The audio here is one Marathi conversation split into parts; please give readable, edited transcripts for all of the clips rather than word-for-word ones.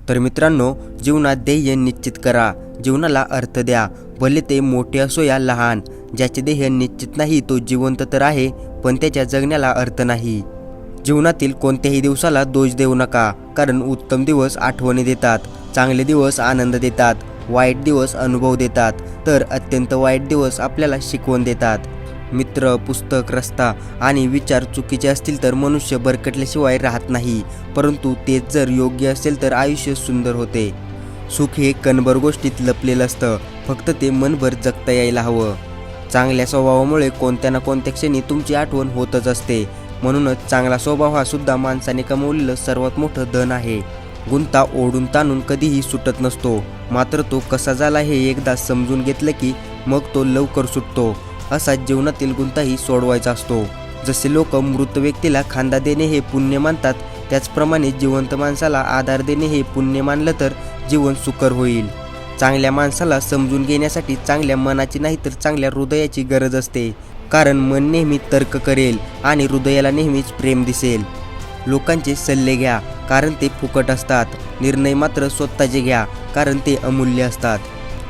तर मित्रांनो, जीवनात ध्येय निश्चित करा, जीवनाला अर्थ द्या, भले ते मोठे असो या लहान. ज्याचे ध्येय निश्चित नाही तो जिवंत तर आहे, पण त्याच्या जगण्याला अर्थ नाही. जीवनातील कोणत्याही दिवसाला दोष देऊ नका, कारण उत्तम दिवस आठवणी देतात, चांगले दिवस आनंद देतात, वाईट दिवस अनुभव देतात, तर अत्यंत वाईट दिवस आपल्याला शिकवण देतात. मित्र, पुस्तक, रस्ता आणि विचार चुकीचे असतील तर मनुष्य भरकटल्याशिवाय राहत नाही, परंतु तेच जर योग्य असेल तर आयुष्य सुंदर होते. सुख हे कणभर गोष्टीत लपलेलं असतं, फक्त ते मनभर जगता यायला हवं. चांगल्या स्वभावामुळे कोणत्या ना कोणत्या क्षणी तुमची आठवण होतच असते. म्हणूनच चांगला स्वभाव हा सुद्धा माणसाने कमवलेलं सर्वात मोठं धन आहे. गुंता ओढून ताणून कधीही सुटत नसतो, मात्र तो कसा झाला हे एकदा समजून घेतलं की मग तो लवकर सुटतो. असा जीवनातील गुंताही सोडवायचा असतो. जसे लोक मृत व्यक्तीला खांदा देणे हे पुण्य मानतात, त्याचप्रमाणे जिवंत माणसाला आधार देणे हे पुण्य मानलं तर जीवन सुकर होईल. चांगल्या माणसाला समजून घेण्यासाठी चांगल्या मनाची नाही तर चांगल्या हृदयाची गरज असते, कारण मन नेहमी तर्क करेल आणि हृदयाला नेहमीच प्रेम दिसेल. लोकांचे सल्ले घ्या, कारण ते फुकट असतात. निर्णय मात्र स्वतःचे घ्या, कारण ते अमूल्य असतात.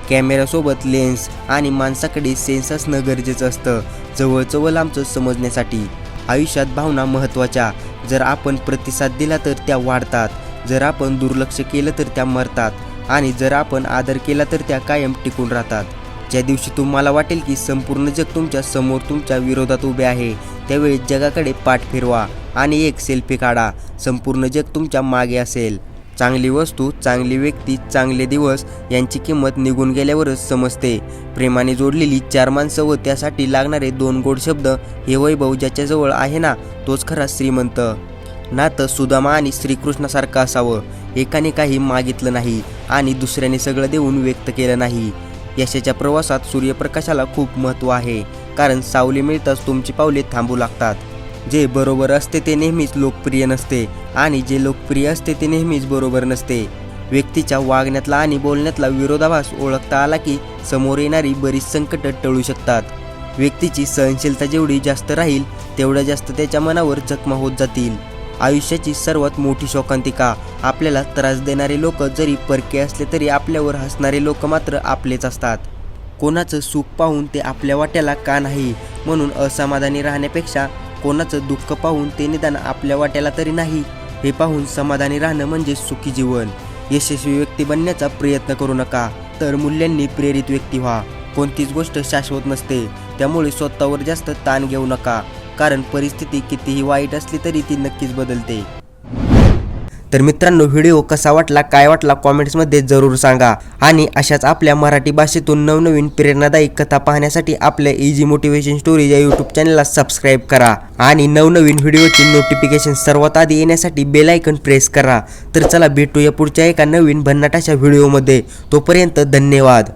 कॅमेऱ्यासोबत लेन्स आणि माणसाकडे सेन्स असणं गरजेचं असतं, जवळचं व लांबचं समजण्यासाठी. आयुष्यात भावना महत्त्वाच्या. जर आपण प्रतिसाद दिला तर त्या वाढतात, जर आपण दुर्लक्ष केलं तर त्या मरतात, आणि जर आपण आदर केला तर त्या कायम टिकून राहतात. ज्या दिवशी तुम्हाला वाटेल की संपूर्ण जग तुमच्या समोर तुमच्या विरोधात उभे आहे, त्यावेळी जगाकडे पाठ फिरवा आणि एक सेल्फी काढा. संपूर्ण जग तुमच्या मागे असेल. चांगली वस्तू, चांगली व्यक्ती, चांगले दिवस यांची किंमत निघून गेल्यावरच समजते. प्रेमाने जोडलेली 4 माणसं व त्यासाठी लागणारे 2 गोड शब्द हे वैभव ज्याच्याजवळ आहे ना, तोच खरा श्रीमंत. नातं सुदामा आणि श्रीकृष्णासारखं असावं. एकाने काही मागितलं नाही आणि दुसऱ्याने सगळं देऊन व्यक्त केलं नाही. यशाच्या प्रवासात सूर्यप्रकाशाला खूप महत्त्व आहे, कारण सावली मिळताच तुमची पावले थांबू लागतात. जे बरोबर असते ते नेहमीच लोकप्रिय नसते, आणि जे लोकप्रिय असते ते नेहमीच बरोबर नसते. व्यक्तीच्या वागण्यातला आणि बोलण्यातला विरोधाभास ओळखता आला की समोर येणारी बरीच संकटं टळू शकतात. व्यक्तीची सहनशीलता जेवढी जास्त राहील, तेवढ्या जास्त त्याच्या मनावर जखमा होत जातील. आयुष्याची सर्वात मोठी शोकांतिका. आपल्याला त्रास देणारे लोक जरी परके असले तरी आपल्यावर हसणारे लोक मात्र आपलेच असतात. कोणाचं सुख पाहून ते आपल्या वाट्याला का नाही म्हणून असमाधानी राहण्यापेक्षा कोणाचं दुःख पाहून ते निदान आपल्या वाट्याला तरी नाही हे पाहून समाधानी राहणं म्हणजे सुखी जीवन. यशस्वी व्यक्ती बनण्याचा प्रयत्न करू नका, तर मूल्यांनी प्रेरित व्यक्ती व्हा. कोणतीच गोष्ट शाश्वत नसते, त्यामुळे स्वतःवर जास्त ताण घेऊ नका, कारण परिस्थिती कितीही वाईट असली तरी ती नक्कीच बदलते. तर मित्रांनो, व्हिडिओ कसा वाटला, काय वाटला कॉमेंट्समध्ये जरूर सांगा. आणि अशाच आपल्या मराठी भाषेतून नवनवीन प्रेरणादायी कथा पाहण्यासाठी आपल्या इझी मोटिवेशन स्टोरीज या यूट्यूब चॅनलला सबस्क्राईब करा आणि नवनवीन व्हिडिओची नोटिफिकेशन सर्वात आधी येण्यासाठी बेल आयकॉन प्रेस करा. तर चला भेटूया पुढच्या एका नवीन भन्नाट अशा व्हिडिओमध्ये. तोपर्यंत धन्यवाद.